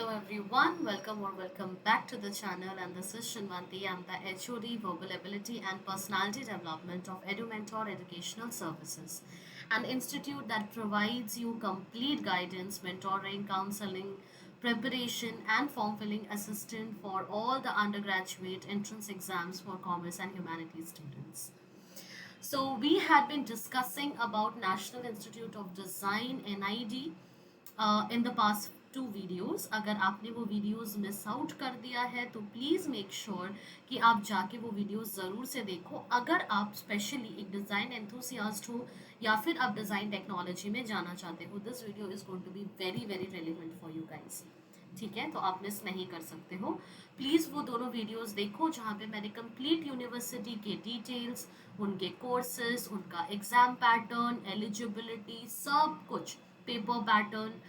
Hello everyone, welcome back to the channel, and this is Shinvanti. I'm the HOD Verbal Ability and Personality Development of EduMentor Educational Services, an institute that provides you complete guidance, mentoring, counseling, preparation and form filling assistance for all the undergraduate entrance exams for commerce and humanities students. So we had been discussing about National Institute of Design NID in the past two videos. अगर आपने वो videos miss out कर दिया है तो please make sure कि आप जाके वो वीडियोस ज़रूर से देखो, अगर आप स्पेशली एक डिज़ाइन एंथुसियास्ट हो या फिर आप डिज़ाइन टेक्नोलॉजी में जाना चाहते हो. This video is going to be very very relevant for you guys. ठीक है, तो आप मिस नहीं कर सकते हो. प्लीज़ वो दोनों वीडियोस देखो जहाँ पे मैंने कंप्लीट यूनिवर्सिटी के डिटेल्स, उनके कोर्सेज, उनका एग्ज़ाम पैटर्न, एलिजिबिलिटी, सब कुछ, paper pattern,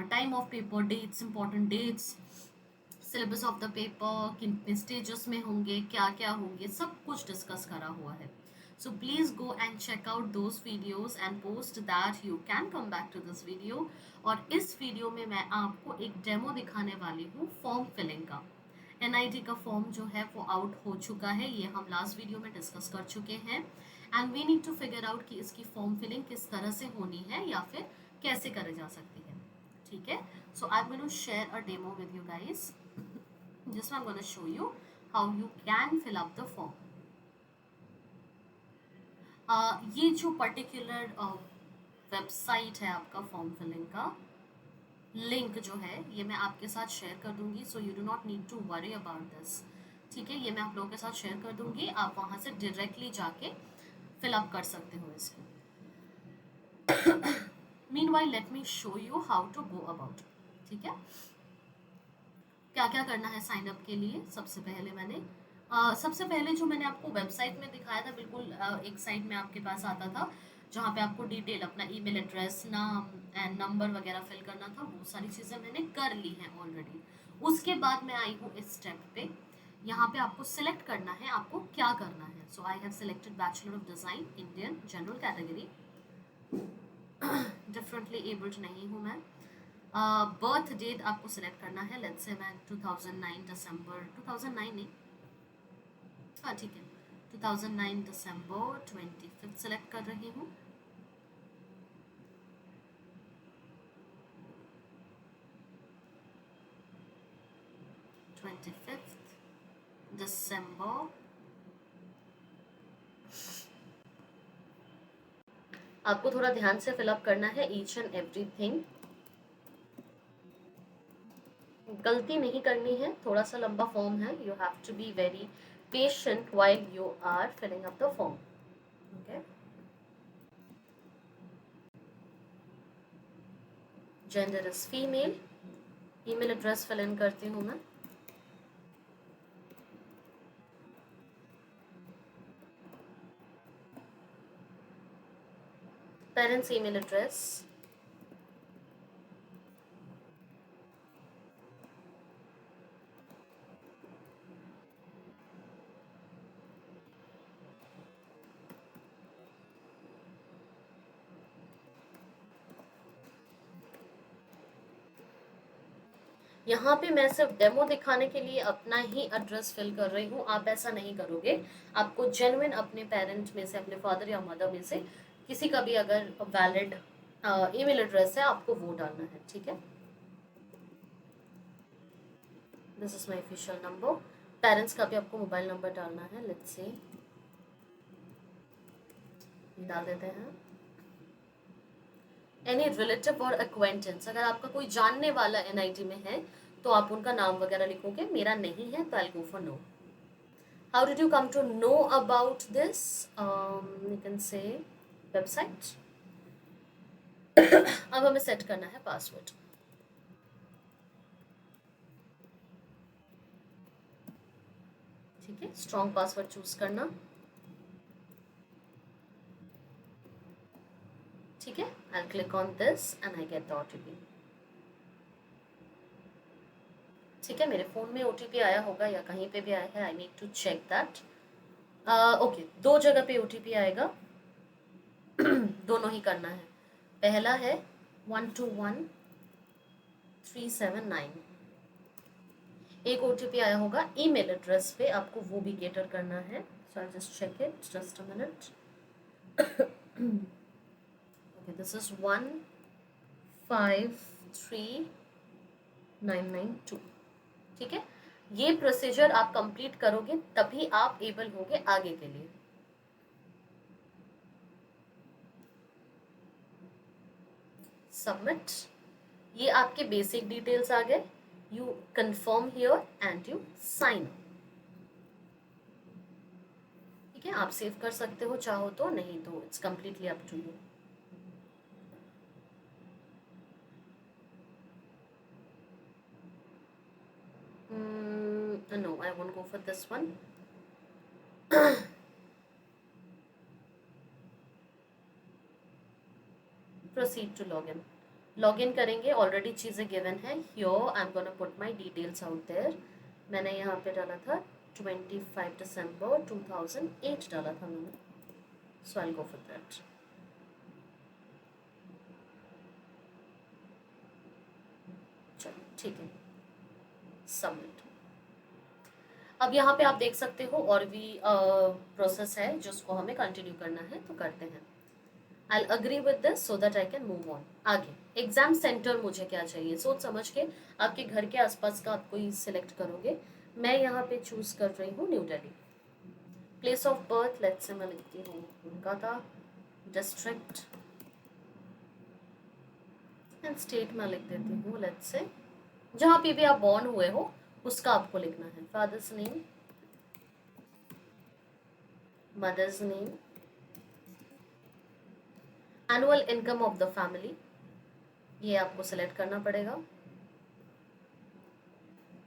time of paper, dates, important dates, syllabus of the paper, किन स्टेजेस में होंगे, क्या क्या होंगे, सब कुछ डिस्कस करा हुआ है. So please go and check out those videos and post that you can come back to this video. और इस वीडियो में मैं आपको एक डेमो दिखाने वाली हूँ फॉर्म फिलिंग का. NIT का फॉर्म जो है वो आउट हो चुका है, ये हम लास्ट वीडियो में डिस्कस कर चुके हैं. And we need to figure out कि इसकी फॉर्म फिलिंग किस तरह से होनी है या फिर कैसे करी जा सकती है. ठीक है, so I am going to share a demo with you guys. जिसमें I am going to show you how you can fill up the form. ये जो पर्टिकुलर वेबसाइट है आपका फॉर्म फिलिंग का, लिंक जो है ये मैं आपके साथ शेयर कर दूंगी. So you do not need to worry about this. ठीक है, ये मैं आप लोगों के साथ शेयर कर दूंगी, आप वहाँ से डायरेक्टली जाके फिलअप कर सकते हो इसको. Meanwhile let me show you how to go about. ठीक है, क्या क्या करना है साइन अप के लिए. सबसे पहले जो मैंने आपको वेबसाइट में दिखाया था, बिल्कुल एक साइट में आपके पास आता था जहाँ पे आपको डिटेल अपना ईमेल एड्रेस, नाम एंड नंबर वगैरह फिल करना था. वो सारी चीज़ें मैंने कर ली हैं ऑलरेडी. उसके बाद मैं आई हूँ इस स्टेप पे. यहाँ पे आपको सिलेक्ट करना है आपको क्या करना है. So I have selected bachelor of design Indian general category. Differently abled नहीं हूँ मैं. बर्थ डेट आपको सिलेक्ट करना है. लेट्स से मैं 2009 दिसंबर 2009 नहीं, हाँ ठीक है, 2009 दिसंबर 25 सेलेक्ट कर रही हूँ. दिसंबर. आपको थोड़ा ध्यान से फिलअप करना है ईच एंड एवरीथिंग. गलती नहीं करनी है. थोड़ा सा लंबा फॉर्म है. You have to be very patient while you are filling up the form. Okay. Gender is female. Email address fill in करती हूँ मैं. Parents email address. यहाँ पे मैं सिर्फ डेमो दिखाने के लिए अपना ही एड्रेस फिल कर रही हूँ. आप ऐसा नहीं करोगे. आपको जेन्युइन अपने पेरेंट में से, अपने फादर या मदर में से किसी का भी अगर वैलिड ईमेल एड्रेस है आपको वो डालना है. ठीक है, this is my official number. Parents का भी आपको मोबाइल नंबर डालना है. लेट्स से डाल देते हैं. एनी रिलेटिव और एक्वेंटेंस, अगर आपका कोई जानने वाला NIT में है तो आप उनका नाम वगैरह लिखोगे. मेरा नहीं है तो I go for no. How did you come to know about this? You can say website. अब हमें सेट करना है पासवर्ड. ठीक है, स्ट्रॉन्ग पासवर्ड चूज करना. ठीक है, I'll click on this and I get the OTP. ठीक है, मेरे फ़ोन में OTP आया होगा या कहीं पे भी आया है. I need to check that. Okay, 2 जगह पे OTP आएगा. दोनों ही करना है. पहला है 121 379। एक OTP आया होगा ईमेल एड्रेस पे, आपको वो भी गेटर करना है। So I just check it, just a minute. Okay, this is 153992। ठीक है, ये प्रोसीजर आप कंप्लीट करोगे तभी आप एबल होगे आगे के लिए। सबमिट। ये आपके बेसिक डिटेल्स आ गए। You confirm here and you sign. ठीक है, आप सेव कर सकते हो चाहो तो, नहीं तो it's completely up to you. No, I won't go for this one. Proceed to login. Login करेंगे, ऑलरेडी चीज़ें गिवन है। Here I am gonna put my details out there. मैंने यहाँ पे डाला था 25 दिसंबर 2008 डाला था मैंने। सो आई गो फॉर दैट। चलो ठीक है, सबमिट। अब यहाँ पे आप देख सकते हो और भी प्रोसेस है जिसको हमें कंटिन्यू करना है, तो करते हैं। I agree with this so that I can move on आगे। एग्जाम सेंटर मुझे क्या चाहिए, सोच समझ के आपके घर के आसपास का आप कोई सिलेक्ट करोगे। मैं यहाँ पे चूज कर रही हूँ new Delhi. Place of birth let's say मैं लिखती हूँ कोलकाता। डिस्ट्रिक्ट एंड स्टेट में लिख देती हूँ लेट्स से, जहाँ पे भी आप बॉर्न हुए हो उसका आपको लिखना है। Father's name, mother's name, annual income of the family, ये आपको सेलेक्ट करना पड़ेगा।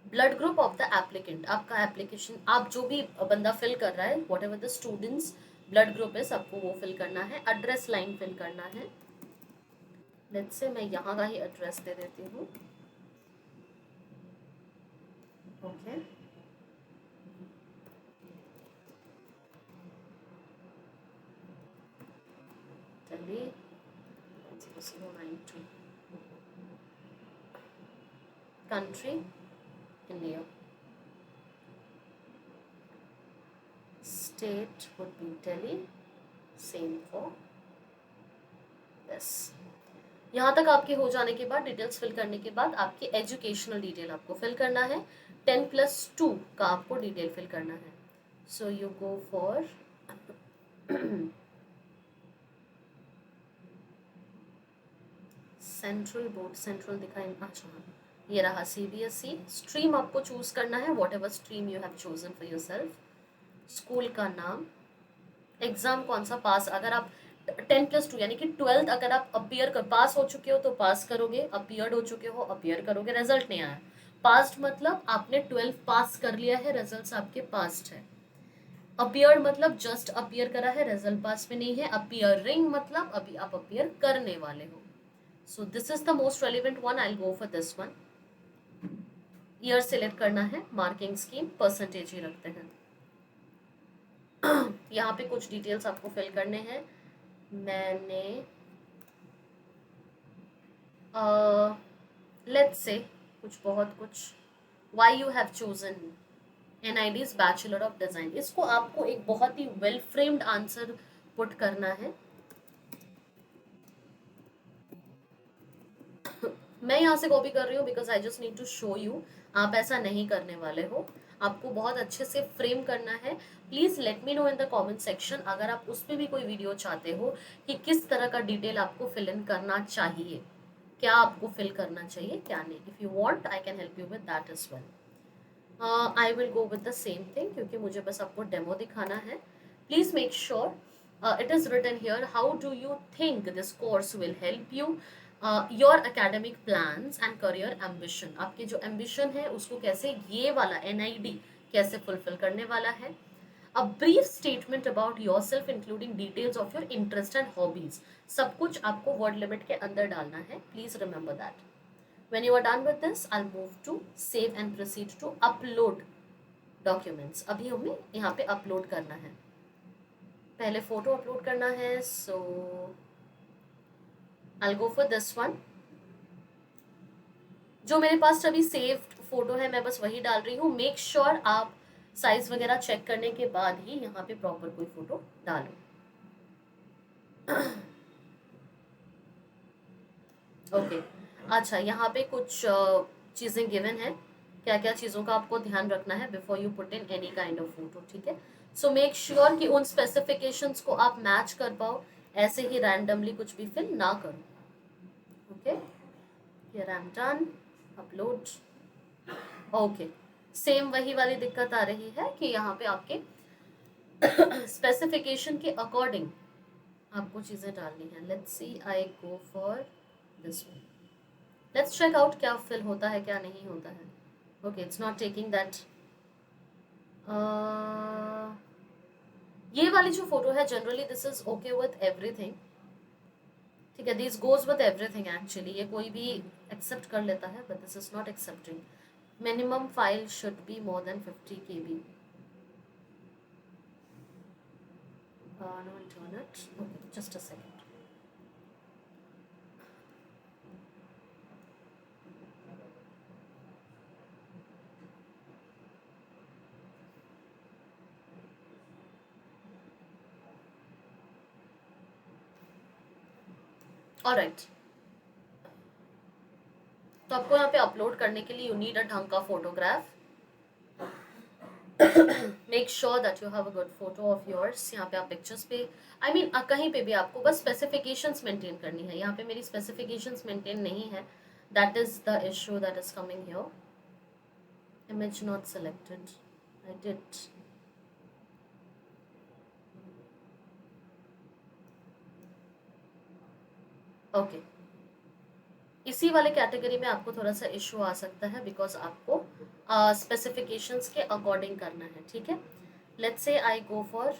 Blood group of the applicant, आपका एप्लीकेशन आप जो भी बंदा फिल कर रहा है, whatever the students blood group है सबको वो फिल करना है। एड्रेस लाइन फिल करना है। लेट्स से मैं यहाँ का ही एड्रेस दे देती हूँ। Okay, Delhi 0092, country India, state would be Delhi, same for this। यहाँ तक आपके हो जाने के बाद, डिटेल्स फिल करने के बाद आपकी एजुकेशनल डिटेल आपको फिल करना है। 10+2 का आपको डिटेल फिल करना है। So you go for central board, central दिखाई, अच्छा ये रहा CBSE। स्ट्रीम आपको चूज करना है, what ever stream you have chosen for your self. School का नाम, एग्जाम कौन सा, पास। अगर आप 10+2 यानी कि 12th अगर आप अपियर कर पास हो चुके हो तो पास करोगे, अपियर्ड हो चुके हो अपियर करोगे। रिजल्ट नहीं आया, पास्ट मतलब आपने 12th पास कर लिया है, रिजल्ट आपके पास्ट है। अपियर मतलब जस्ट अपियर करा है, रिजल्ट पास में नहीं है। अपियरिंग मतलब अभी आप अपियर करने वाले हो। So this is the most relevant one, I go for this one. Year select करना है, मार्किंग स्कीम परसेंटेज ही रखते हैं। यहाँ पे कुछ डिटेल्स आपको फिल करने हैं। मैंने लेट्स से कुछ बहुत कुछ, why you have chosen NID's bachelor of design, इसको आपको एक बहुत ही वेल फ्रेम्ड आंसर पुट करना है। मैं यहाँ से कॉपी कर रही हूँ because I just need to show you, आप ऐसा नहीं करने वाले हो, आपको बहुत अच्छे से फ्रेम करना है। Please let me know in the comment section अगर आप उस पर भी कोई वीडियो चाहते हो कि किस तरह का डिटेल आपको फिल इन करना चाहिए, क्या आपको फिल करना चाहिए क्या नहीं। If you want I can help you with that as well. I will go with the same thing क्योंकि मुझे बस आपको डेमो दिखाना है। Please make sure it is written here, how do you think this course will help you your academic plans and career ambition. आपके जो ambition है उसको कैसे ये वाला NID कैसे फुलफिल करने वाला है। A brief statement about your self including details of your interest and hobbies, सब कुछ आपको वर्ड लिमिट के अंदर डालना है, please remember that. When you are done with this, I'll move to save and proceed to upload documents। अभी हमें यहाँ पे अपलोड करना है, पहले फोटो अपलोड करना है। So I'll go for this one। जो मेरे पास अभी सेव्ड फोटो है मैं बस वही डाल रही हूँ. मेक श्योर आप साइज वगैरह चेक करने के बाद ही यहाँ पे प्रॉपर कोई फोटो डालो. ओके. अच्छा, यहाँ पे कुछ चीज़ें गिवन है, क्या क्या चीज़ों का आपको ध्यान रखना है before you put in any kind of photo. ठीक है. सो मेक श्योर कि उन स्पेसिफिकेशंस को आप मैच कर पाओ, ऐसे ही रैंडमली कुछ भी फिल ना करो. Okay. Here I am done. Upload. Okay. Same वही वाली दिक्कत आ रही है कि यहाँ पे आपके स्पेसिफिकेशन के अकॉर्डिंग आपको चीज़ें डालनी है. Let's see, I go for this one. Let's check out क्या फिल होता है क्या नहीं होता है. Okay, it's not taking that. ये वाली जो फोटो है generally this is okay with everything. ठीक है, this goes with everything. Actually ये कोई भी एक्सेप्ट कर लेता है, but this is not accepting. Minimum file should be more than 50 KB. No internet. Okay, just a second. Alright. तो आपको यहाँ पे अपलोड करने के लिए यू नीड अ ढंग का photograph. Make sure that you have a good photo of yours. यहाँ पे आप पिक्चर्स पे कहीं पे भी आपको बस स्पेसिफिकेशंस मेंटेन करनी है. यहाँ पे मेरी स्पेसिफिकेशंस मेंटेन नहीं है. That is the issue that is coming here. Image not selected. I did. Okay. इसी वाले कैटेगरी में आपको थोड़ा सा इशू आ सकता है बिकॉज आपको स्पेसिफिकेशंस के अकॉर्डिंग करना है. ठीक है. Let's say I go for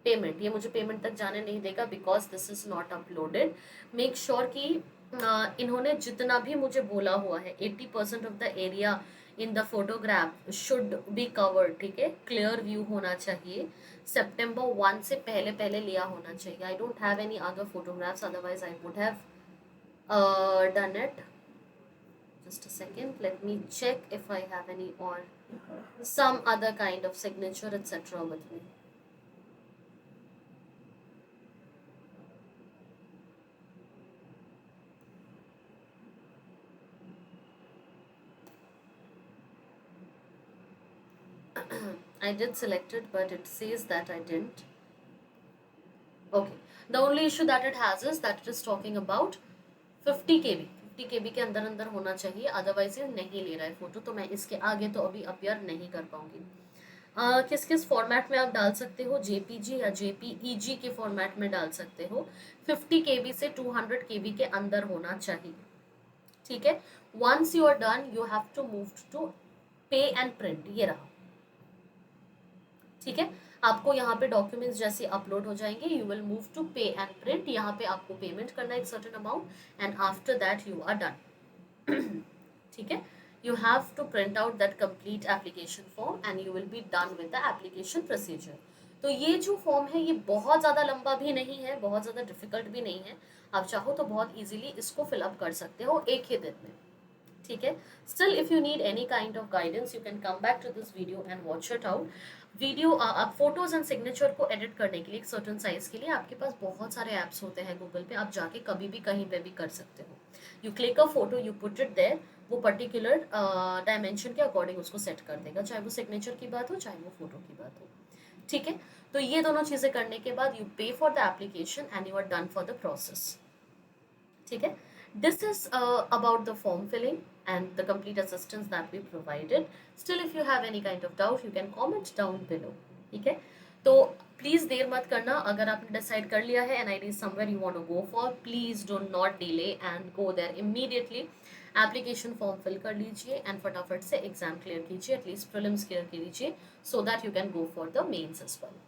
payment. ये मुझे पेमेंट तक जाने नहीं देगा because this is not uploaded. Make sure कि इन्होंने जितना भी मुझे बोला हुआ है 80% of the area in the photograph should be covered. ठीक है. क्लियर व्यू होना चाहिए. September 1 से पहले पहले लिया होना चाहिए. I don't have any other photographs, otherwise I would have done it. Just a second, let me check if I have any or some other kind of signature etc with me. I did select it, but it says that I didn't. Okay. The only issue that it has is that it is talking about 50 KB. 50 KB के अंदर अंदर होना चाहिए, otherwise ये नहीं ले रहा है फोटो. तो मैं इसके आगे तो अभी अपीयर नहीं कर पाऊंगी. किस किस फॉर्मेट में आप डाल सकते हो? JPG या JPEG के फॉर्मेट में डाल सकते हो. 50 KB से 200 KB के अंदर होना चाहिए. ठीक है. Once you are done you have to move to pay and print. ये रहा. ठीक है. आपको यहाँ पे डॉक्यूमेंट्स जैसे अपलोड हो जाएंगे you will move to pay and print. यहाँ पे आपको पेमेंट करना है एक certain amount and after that you are done. ठीक है. you have to print out that complete application form and you will be done with the application procedure. तो ये जो फॉर्म है ये बहुत ज़्यादा लंबा भी नहीं है, बहुत ज़्यादा डिफिकल्ट भी नहीं है. आप चाहो तो बहुत इजीली इसको फिलअप कर सकते हो एक ही दिन में. ठीक है. Still if you need any kind of guidance you can come back to this video and watch it out. Video आप फोटोज एंड सिग्नेचर को एडिट करने के लिए एक सर्टन साइज के लिए आपके पास बहुत सारे ऐप्स होते हैं गूगल पे. आप जाके कभी भी कहीं पे भी कर सकते हो. You click a photo, you put it there, वो पर्टिकुलर डायमेंशन के अकॉर्डिंग उसको सेट कर देगा, चाहे वो सिग्नेचर की बात हो चाहे वो फोटो की बात हो. ठीक है. तो ये दोनों चीज़ें करने के बाद you pay for the application and you are done for the process. ठीक है. This is about the form filling and the complete assistance that we provided. Still, if you have any kind of doubt, you can comment down below. ठीक है. तो please देर मत करना. अगर आपने decide कर लिया है and ID somewhere you want to go for, please do not delay and go there immediately. Application form fill कर लीजिए एंड फटाफट से एग्जाम क्लियर कीजिए, एटलीस्ट प्रीलिम्स क्लियर कीजिए so that you can go for the mains as well.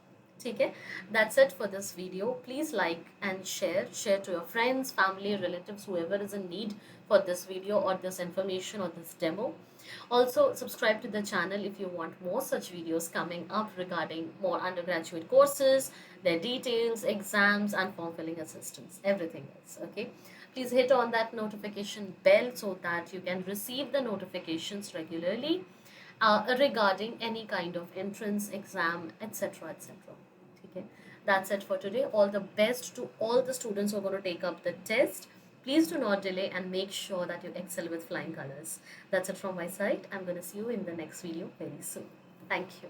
ठीक है. That's it for this video. Please like and share to your friends, family, relatives, whoever is in need for this video or this information or this demo. Also subscribe to the channel if you want more such videos coming up regarding more undergraduate courses, their details, exams and form filling assistance, everything else. Okay. Please hit on that notification bell so that you can receive the notifications regularly regarding any kind of entrance exam, etc., etc. Okay, that's it for today. All the best to all the students who are going to take up the test. Please do not delay and make sure that you excel with flying colors. That's it from my side. I'm going to see you in the next video very soon. Thank you.